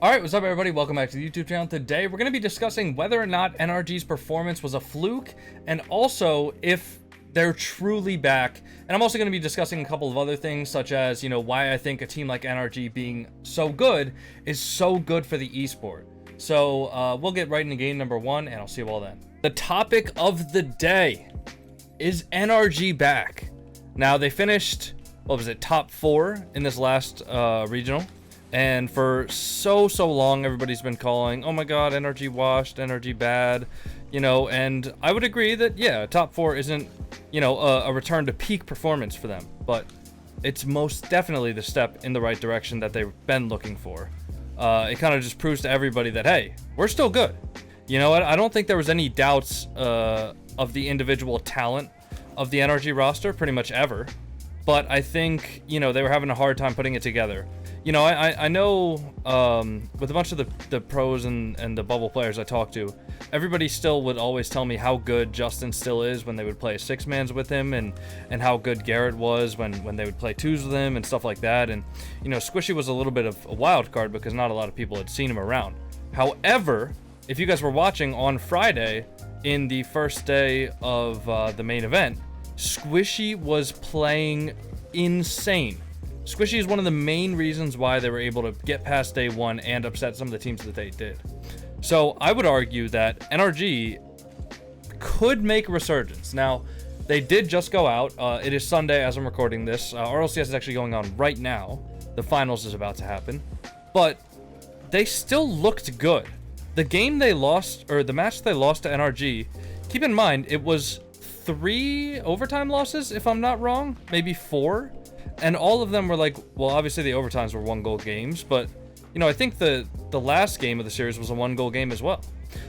Alright, what's up everybody? Welcome back to the YouTube channel. Today we're going to be discussing whether or not NRG's performance was a fluke, and also if they're truly back. And I'm also going to be discussing a couple of other things, such as, why I think a team like NRG being so good is so good for the esport. So we'll get right into game number one, and I'll see you all then. The topic of the day is NRG back. Now, they finished, top 4 in this last regional. And for so long, everybody's been calling, oh my god, NRG washed, NRG bad, and I would agree that, yeah, top 4 isn't, a return to peak performance for them, but it's most definitely the step in the right direction that they've been looking for. It kind of just proves to everybody that, hey, we're still good. You know what? I don't think there was any doubts of the individual talent of the NRG roster pretty much ever, but I think, they were having a hard time putting it together. I know with a bunch of the pros and the bubble players I talked to, everybody still would always tell me how good Justin still is when they would play 6-mans with him, and how good Garrett was when they would play 2s with him and stuff like that. And, Squishy was a little bit of a wild card because not a lot of people had seen him around. However, if you guys were watching on Friday in the first day of the main event, Squishy was playing insane. Squishy is one of the main reasons why they were able to get past day 1 and upset some of the teams that they did. So I would argue that NRG could make a resurgence. Now, they did just go out. It is Sunday as I'm recording this. RLCS is actually going on right now. The finals is about to happen. But they still looked good. The game they lost, or the match they lost to NRG, keep in mind, it was 3 overtime losses, if I'm not wrong. Maybe 4. And all of them were like, well, obviously the overtimes were 1-goal games, but, I think the last game of the series was a 1-goal game as well.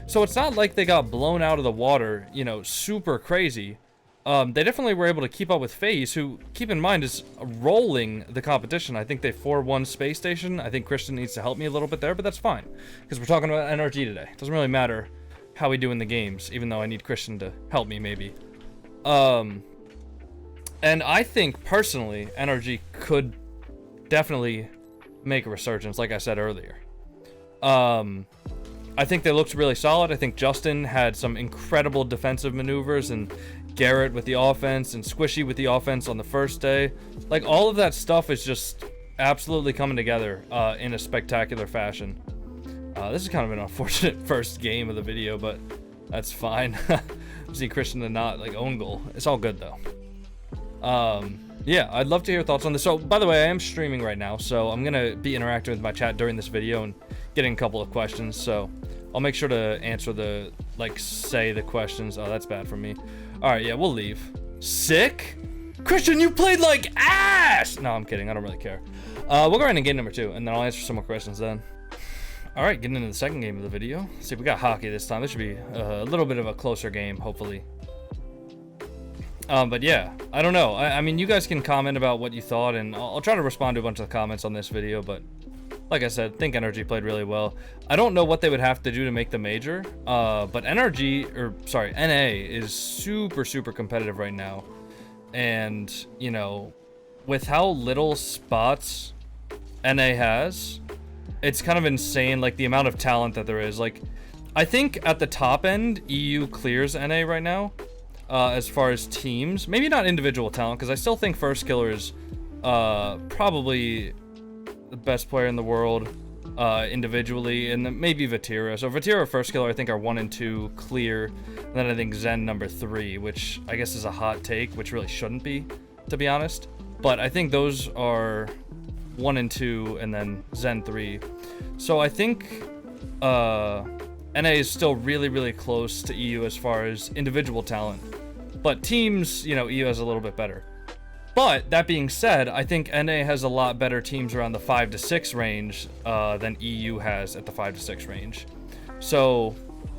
So it's not like they got blown out of the water, super crazy. They definitely were able to keep up with FaZe, who, keep in mind, is rolling the competition. I think they 4-1 Space Station. I think Christian needs to help me a little bit there, but that's fine, because we're talking about NRG today. It doesn't really matter how we do in the games, even though I need Christian to help me, maybe. And I think, personally, NRG could definitely make a resurgence, like I said earlier. I think they looked really solid. I think Justin had some incredible defensive maneuvers, and Garrett with the offense, and Squishy with the offense on the first day. Like, all of that stuff is just absolutely coming together in a spectacular fashion. This is kind of an unfortunate first game of the video, but that's fine. See Christian to not, own goal. It's all good, though. Yeah, I'd love to hear your thoughts on this. So, by the way, I am streaming right now, so I'm gonna be interacting with my chat during this video and getting a couple of questions, so I'll make sure to answer the, say the questions. Oh, that's bad for me. Alright, yeah, we'll leave. Sick? Christian, you played like ass! No, I'm kidding, I don't really care. We'll go right into game number 2, and then I'll answer some more questions then. Alright, getting into the second game of the video. Let's see, we got hockey this time. This should be a little bit of a closer game, hopefully. But yeah, I don't know. I mean, you guys can comment about what you thought, and I'll try to respond to a bunch of the comments on this video, but like I said, I think NRG played really well. I don't know what they would have to do to make the major, but NA is super competitive right now. And, with how little spots NA has, it's kind of insane, the amount of talent that there is. I think at the top end, EU clears NA right now. As far as teams, maybe not individual talent, because I still think First Killer is probably the best player in the world individually, and then maybe Vatira. So Vatira or First Killer I think are 1 and 2 clear, and then I think Zen number 3, which I guess is a hot take, which really shouldn't be, to be honest. But I think those are 1 and 2, and then Zen 3. So I think NA is still really close to EU as far as individual talent. But teams, EU has a little bit better. But, that being said, I think NA has a lot better teams around the 5 to 6 range than EU has at the 5 to 6 range. So,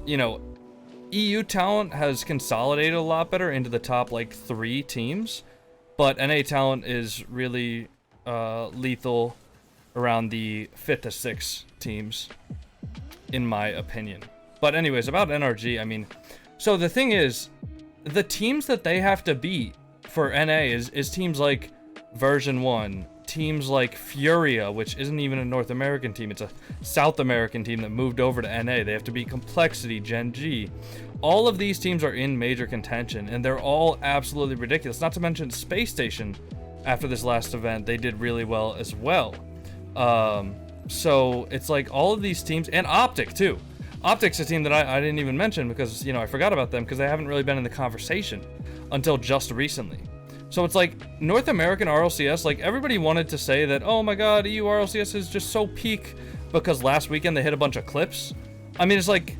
EU talent has consolidated a lot better into the top, 3 teams. But NA talent is really lethal around the 5th to 6 teams, in my opinion. But anyways, about NRG, I mean, so the thing is, the teams that they have to beat for NA is teams like version 1, teams like Furia, which isn't even a North American team. It's a South American team that moved over to NA. They have to beat Complexity, Gen G. All of these teams are in major contention, and they're all absolutely ridiculous. Not to mention Space Station, after this last event, they did really well as well. So it's like all of these teams, and Optic too. Optic's a team that I didn't even mention because, you know, I forgot about them because they haven't really been in the conversation until just recently. So it's like North American RLCS, like everybody wanted to say that, oh my god, EU RLCS is just so peak because last weekend they hit a bunch of clips. I mean, it's like,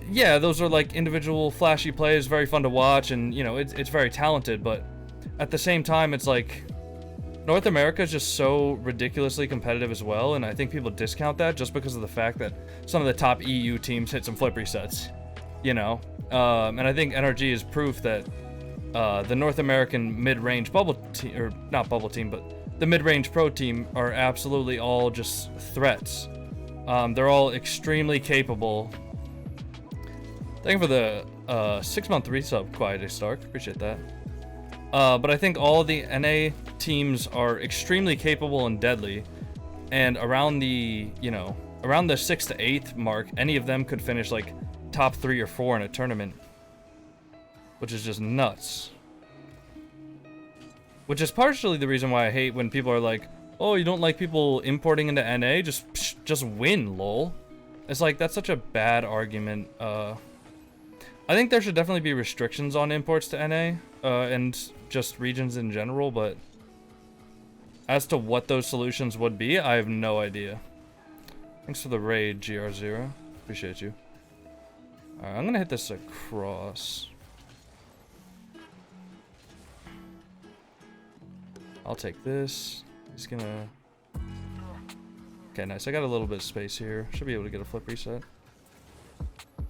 yeah, those are like individual flashy plays, very fun to watch, and you know, it's very talented, but at the same time, it's like North America is just so ridiculously competitive as well, and I think people discount that just because of the fact that some of the top EU teams hit some flip resets, you know? And I think NRG is proof that the North American mid-range bubble team, or not bubble team, but the mid-range pro team are absolutely all just threats. They're all extremely capable. Thank you for the 6-month resub, Quiet Stark. Appreciate that. But I think all of the NA teams are extremely capable and deadly, and around the, you know, around the 6th to 8th mark, any of them could finish like top 3 or 4 in a tournament, which is just nuts. Which is partially the reason why I hate when people are like, oh, you don't like people importing into NA? Just win, lol. It's like, that's such a bad argument. I think there should definitely be restrictions on imports to NA, and just regions in general, but as to what those solutions would be, I have no idea. Thanks for the raid, GR0. Appreciate you. Alright, I'm gonna hit this across. I'll take this. He's gonna... Okay, nice. I got a little bit of space here. Should be able to get a flip reset.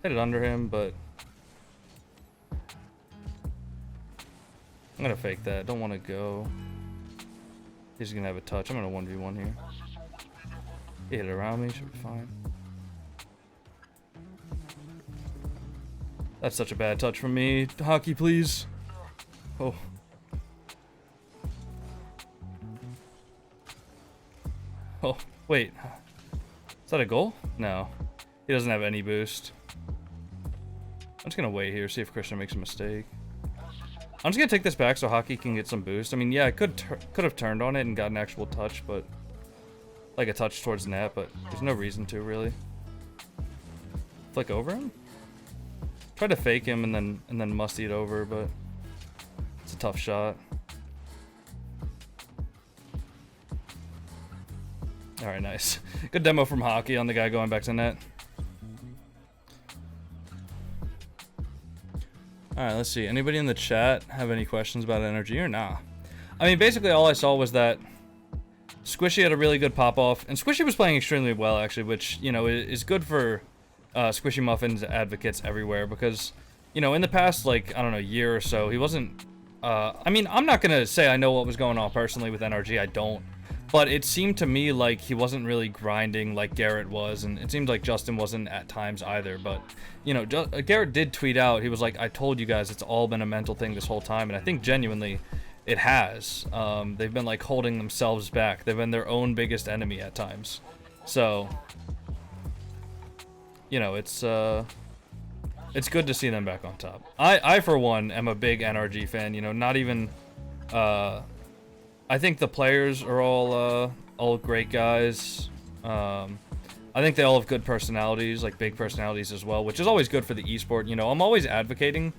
Hit it under him, but... I'm gonna fake that. Don't want to go. He's gonna have a touch. I'm gonna 1v1 here. He hit it around me. Should be fine. That's such a bad touch from me. Hockey, please. Oh. Oh, wait. Is that a goal? No. He doesn't have any boost. I'm just gonna wait here, see if Christian makes a mistake. I'm just gonna take this back so Hockey can get some boost. I mean, yeah, I could have turned on it and got an actual touch, but like a touch towards net, but there's no reason to really. Flick over him? Try to fake him and then musty it over, but it's a tough shot. All right, nice. Good demo from Hockey on the guy going back to net. Alright, let's see. Anybody in the chat have any questions about NRG or nah? I mean, basically all I saw was that Squishy had a really good pop-off, and Squishy was playing extremely well, actually, which, you know, is good for Squishy Muffins advocates everywhere, because, you know, in the past, like, I don't know, year or so, he wasn't... I mean, I'm not gonna say I know what was going on personally with NRG, I don't. But it seemed to me like he wasn't really grinding like Garrett was, and it seemed like Justin wasn't at times either. But, you know, Garrett did tweet out, he was like, I told you guys it's all been a mental thing this whole time, and I think genuinely it has. They've been like holding themselves back. They've been their own biggest enemy at times. So, you know, it's good to see them back on top. I for one am a big NRG fan, you know, not even I think the players are all great guys. I think they all have good personalities, like big personalities as well, which is always good for the esport. You know, I'm always advocating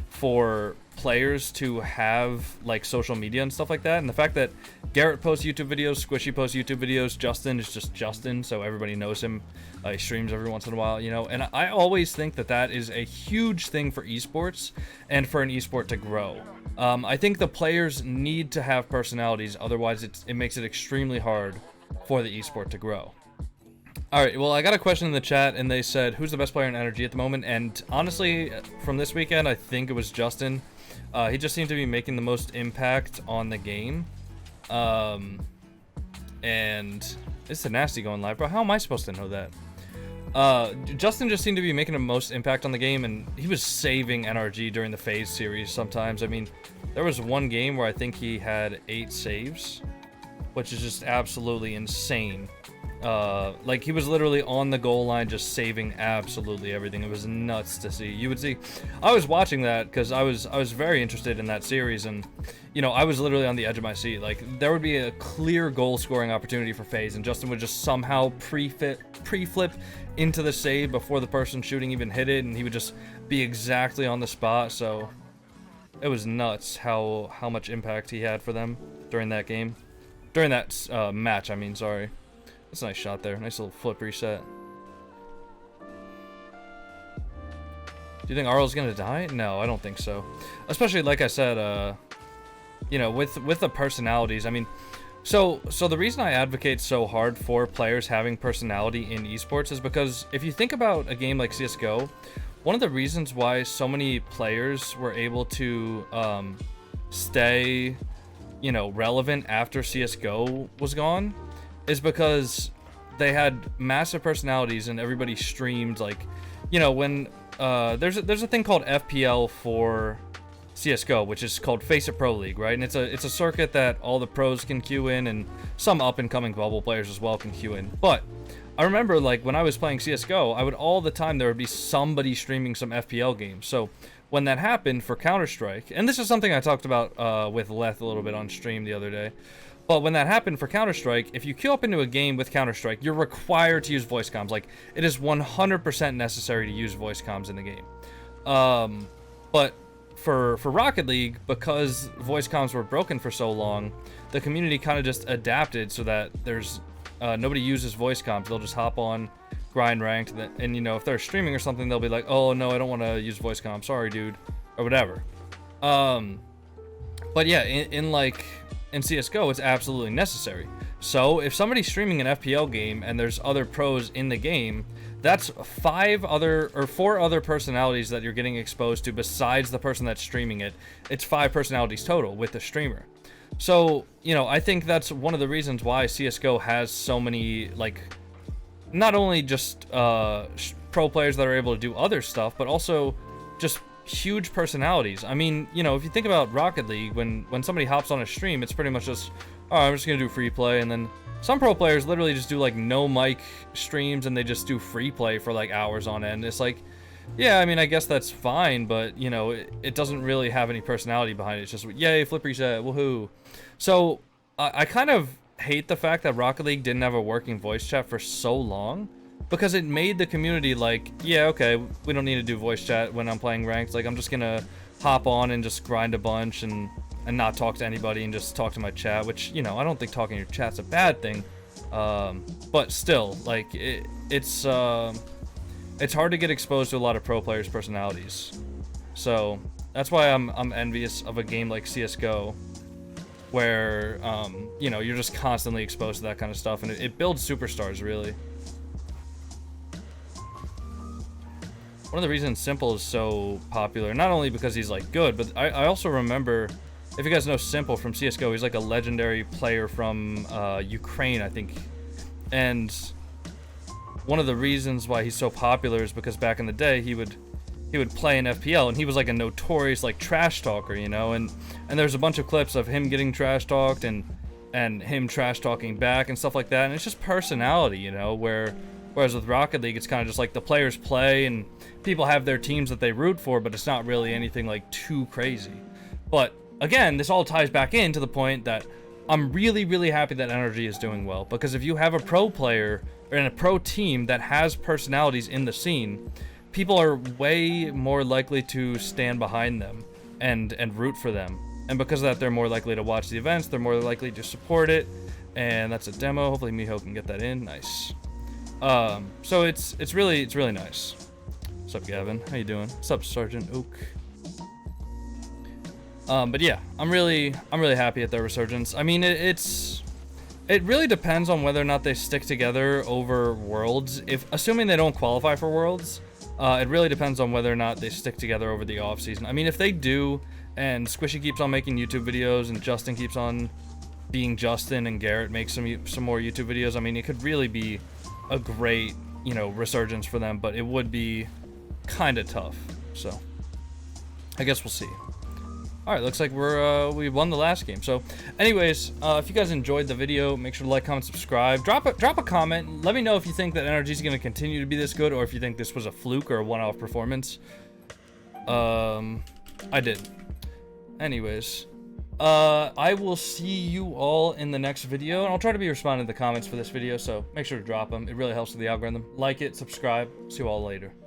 for players to have like social media and stuff like that. And the fact that Garrett posts YouTube videos, Squishy posts YouTube videos, Justin is just Justin, so everybody knows him. He streams every once in a while, you know. And I always think that that is a huge thing for esports and for an esport to grow. I think the players need to have personalities, otherwise it makes it extremely hard for the esport to grow. Alright, well, I got a question in the chat, and they said, who's the best player in NRG at the moment? And honestly, from this weekend, I think it was Justin. He just seemed to be making the most impact on the game. And it's a nasty going live, bro. How am I supposed to know that? Justin just seemed to be making the most impact on the game, and he was saving NRG during the phase series sometimes. I mean, there was one game where I think he had 8 saves. which is just absolutely insane. Like, he was literally on the goal line just saving absolutely everything. It was nuts to see. You would see, I was watching that because I was very interested in that series, and you know, I was literally on the edge of my seat. Like, there would be a clear goal scoring opportunity for FaZe, and Justin would just somehow pre-flip into the save before the person shooting even hit it, and he would just be exactly on the spot. So it was nuts how much impact he had for them during that game, during that match. I mean, sorry. That's a nice shot there. Nice little flip reset. Do you think Arl's gonna die? No, I don't think so. Especially, like I said, you know, with the personalities. I mean, so the reason I advocate so hard for players having personality in esports is because if you think about a game like CS:GO, one of the reasons why so many players were able to stay, you know, relevant after CS:GO was gone is because they had massive personalities and everybody streamed. Like, you know, when there's a thing called FPL for CS:GO, which is called Face It Pro League, right? And it's a circuit that all the pros can queue in, and some up and coming bubble players as well can queue in. But I remember, like, when I was playing CS:GO, I would all the time there would be somebody streaming some FPL games. So when that happened for Counter-Strike, and this is something I talked about with Leth a little bit on stream the other day. But when that happened for Counter-Strike, if you queue up into a game with Counter-Strike, you're required to use voice comms. Like, it is 100% necessary to use voice comms in the game. But for Rocket League, because voice comms were broken for so long, the community kind of just adapted so that there's nobody uses voice comms. They'll just hop on, grind ranked, and you know, if they're streaming or something, they'll be like, oh no, I don't want to use voice comms, sorry dude, or whatever. But yeah, in CS:GO, it's absolutely necessary. So if somebody's streaming an FPL game and there's other pros in the game, that's 4 other personalities that you're getting exposed to besides the person that's streaming it. It's 5 personalities total with the streamer. So, you know, I think that's one of the reasons why CS:GO has so many, like, not only just pro players that are able to do other stuff, but also just huge personalities. I mean, you know, if you think about Rocket League, when somebody hops on a stream, it's pretty much just, oh, I'm just gonna do free play. And then some pro players literally just do like no mic streams, and they just do free play for like hours on end. It's like, yeah, I mean, I guess that's fine, but you know, it doesn't really have any personality behind it. It's just, yay, flip reset, woohoo. So I kind of hate the fact that Rocket League didn't have a working voice chat for so long, because it made the community like, yeah, okay, we don't need to do voice chat when I'm playing ranked. Like, I'm just gonna hop on and just grind a bunch and not talk to anybody and just talk to my chat, which, you know, I don't think talking to your chat's a bad thing. But still, like, it's hard to get exposed to a lot of pro players' personalities. So that's why I'm envious of a game like CS:GO, where, you know, you're just constantly exposed to that kind of stuff, and it builds superstars, really. One of the reasons Simple is so popular, not only because he's like good, but I also remember, if you guys know Simple from CS:GO, he's like a legendary player from Ukraine, I think. And one of the reasons why he's so popular is because back in the day he would play in FPL, and he was like a notorious like trash talker, you know, and there's a bunch of clips of him getting trash talked and him trash talking back and stuff like that, and it's just personality, you know, whereas with Rocket League, it's kind of just like the players play and people have their teams that they root for, but it's not really anything like too crazy. But again, this all ties back into the point that I'm really, really happy that NRG is doing well, because if you have a pro player or in a pro team that has personalities in the scene, people are way more likely to stand behind them and root for them. And because of that, they're more likely to watch the events, they're more likely to support it. And that's a demo. Hopefully Miho can get that in. Nice. So it's really nice. What's up, Gavin? How you doing? What's up, Sergeant Oak? But yeah, I'm really happy at their resurgence. I mean, it really depends on whether or not they stick together over Worlds. Assuming they don't qualify for Worlds, it really depends on whether or not they stick together over the off season. I mean, if they do, and Squishy keeps on making YouTube videos, and Justin keeps on being Justin, and Garrett makes some more YouTube videos, I mean, it could really be a great, you know, resurgence for them, but it would be kind of tough. So I guess we'll see. All right, looks like we won the last game. So, anyways, if you guys enjoyed the video, make sure to like, comment, subscribe. Drop a comment. Let me know if you think that NRG is going to continue to be this good, or if you think this was a fluke or a one-off performance. I did. Anyways, I will see you all in the next video, and I'll try to be responding to the comments for this video. So make sure to drop them. It really helps with the algorithm. Like it, subscribe. See you all later.